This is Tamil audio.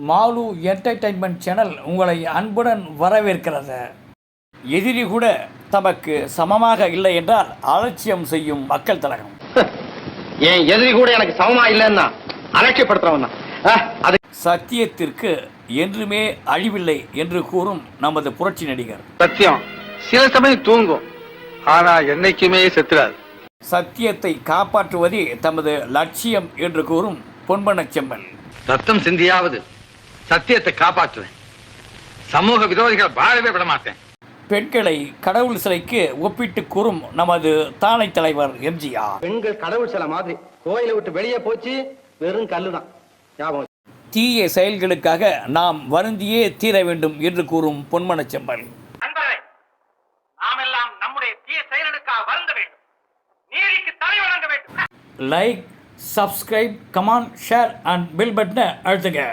மாலு என்டர்டைன்மெண்ட் சேனல் உங்களை அன்புடன் வரவேற்கிறது. எதிரி கூட தமக்கு சமமாக இல்லை என்றால் அலட்சியம் செய்யும் மக்கள் தலைவன். என் எதிரி கூட எனக்கு சமமா இல்லைன்னா அலட்சியப்படுத்துறவன் அது. சத்தியத்திற்கு என்றுமே அழிவில்லை என்று கூறும் நமது புரட்சி நடிகர். சத்தியம் சில சமயம் தூங்கும், ஆனா என்னைக்குமே செத்துறாது. சத்தியத்தை காப்பாற்றுவதே தமது லட்சியம் என்று கூறும் பொன்பனச்செம்மல். ரத்தம் சிந்தியாவது சத்தியத்தை காப்பாற்றுவேன். சமூக விரோதிகள் வாழவே விட மாட்டேன். பெண்களை கடவுள் சிலைக்கு ஒப்பிட்டு கூறும் நமது தானை தலைவர் எம்ஜிஆர். பெண்கள் கடவுள் சிலை மாதிரி கோயிலை விட்டு வெளியே போச்சு, வெறும் கல்லுதான். ஞாபகம். தீய செயல்களுக்காக நாம் வருந்தியே தீர வேண்டும் என்று கூறும் பொன்மனச்செம்மல். நாமெல்லாம் நம்முடைய தீய செயலுக்காக வருந்த வேண்டும், நீதிக்கு தலை வணங்க வேண்டும். Like, subscribe, comment, share and bell பட்டனை அழுத்துங்க.